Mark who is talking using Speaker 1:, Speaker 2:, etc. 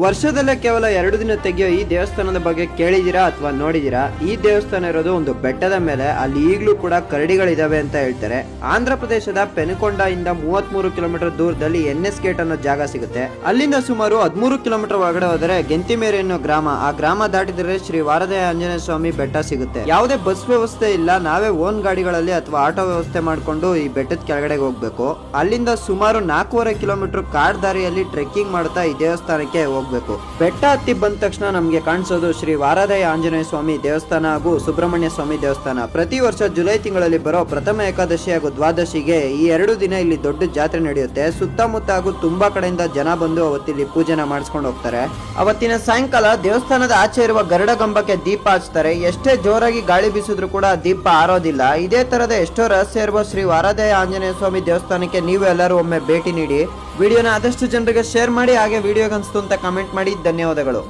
Speaker 1: ವರ್ಷದಲ್ಲೇ ಕೇವಲ 2 ದಿನ ತೆಗೆಯೋ ಈ ದೇವಸ್ಥಾನದ ಬಗ್ಗೆ ಕೇಳಿದಿರಾ ಅಥವಾ ನೋಡಿದಿರಾ? ಈ ದೇವಸ್ಥಾನ ಇರೋದು ಒಂದು ಬೆಟ್ಟದ ಮೇಲೆ. ಅಲ್ಲಿ ಈಗಲೂ ಕೂಡ ಕರಡಿಗಳಿದಾವೆ ಅಂತ ಹೇಳ್ತಾರೆ. ಆಂಧ್ರ ಪ್ರದೇಶದ ಪೆನುಕೊಂಡ ಇಂದ 33 ಕಿಲೋಮೀಟರ್ ದೂರದಲ್ಲಿ NS ಗೇಟ್ ಅನ್ನೋ ಜಾಗ ಸಿಗುತ್ತೆ. ಅಲ್ಲಿಂದ ಸುಮಾರು 13 ಕಿಲೋಮೀಟರ್ ಒಳಗಡೆ ಹೋದರೆ ಗೆಂತಿಮೇರಿ ಅನ್ನೋ ಗ್ರಾಮ. ಆ ಗ್ರಾಮ ದಾಟಿದರೆ ಶ್ರೀ ವಾರದಯ ಆಂಜನೇಯ ಸ್ವಾಮಿ ಬೆಟ್ಟ ಸಿಗುತ್ತೆ. ಯಾವುದೇ ಬಸ್ ವ್ಯವಸ್ಥೆ ಇಲ್ಲ, ನಾವೇ ಓನ್ ಗಾಡಿಗಳಲ್ಲಿ ಅಥವಾ ಆಟೋ ವ್ಯವಸ್ಥೆ ಮಾಡ್ಕೊಂಡು ಈ ಬೆಟ್ಟದ ಕೆಳಗಡೆ ಹೋಗ್ಬೇಕು. ಅಲ್ಲಿಂದ ಸುಮಾರು 4.5 ಕಿಲೋಮೀಟರ್ ಕಾಡ್ ದಾರಿಯಲ್ಲಿ ಟ್ರೆಕ್ಕಿಂಗ್ ಮಾಡ್ತಾ ಈ ದೇವಸ್ಥಾನಕ್ಕೆ ಹೋಗ್ಬೇಕು. ಬೆಟ್ಟ ಹತ್ತಿ ಬಂದ ತಕ್ಷಣ ನಮ್ಗೆ ಕಾಣಿಸೋದು ಶ್ರೀ ವಾರದಯ ಆಂಜನೇಯ ಸ್ವಾಮಿ ದೇವಸ್ಥಾನ ಹಾಗೂ ಸುಬ್ರಹ್ಮಣ್ಯ ಸ್ವಾಮಿ ದೇವಸ್ಥಾನ. ಪ್ರತಿ ವರ್ಷ ಜುಲೈ ತಿಂಗಳಲ್ಲಿ ಬರೋ ಪ್ರಥಮ ಏಕಾದಶಿ ಹಾಗೂ ದ್ವಾದಶಿಗೆ ಈ 2 ದಿನ ಇಲ್ಲಿ ದೊಡ್ಡ ಜಾತ್ರೆ ನಡೆಯುತ್ತೆ. ಸುತ್ತಮುತ್ತ ಹಾಗೂ ತುಂಬಾ ಕಡೆಯಿಂದ ಜನ ಬಂದು ಅವತ್ತಿಲ್ಲಿ ಪೂಜೆನ ಮಾಡಿಸ್ಕೊಂಡು ಹೋಗ್ತಾರೆ. ಅವತ್ತಿನ ಸಾಯಂಕಾಲ ದೇವಸ್ಥಾನದ ಆಚೆ ಇರುವ ಗರುಡ ಗಂಬಕ್ಕೆ ದೀಪ ಹಚ್ತಾರೆ. ಎಷ್ಟೇ ಜೋರಾಗಿ ಗಾಳಿ ಬೀಸಿದ್ರು ಕೂಡ ದೀಪ ಆರೋದಿಲ್ಲ. ಇದೇ ತರದ ಎಷ್ಟೋ ರಹಸ್ಯ ಇರುವ ಶ್ರೀ ವಾರದಯ ಆಂಜನೇಯ ಸ್ವಾಮಿ ದೇವಸ್ಥಾನಕ್ಕೆ ನೀವು ಎಲ್ಲರೂ ಒಮ್ಮೆ ಭೇಟಿ ನೀಡಿ. ವಿಡಿಯೋನ ಆದಷ್ಟು ಜನರಿಗೆ ಶೇರ್ ಮಾಡಿ. ಹಾಗೆ ವಿಡಿಯೋಗೆ ಅನಿಸ್ತು ಅಂತ ಕಮೆಂಟ್ ಮಾಡಿ. ಧನ್ಯವಾದಗಳು.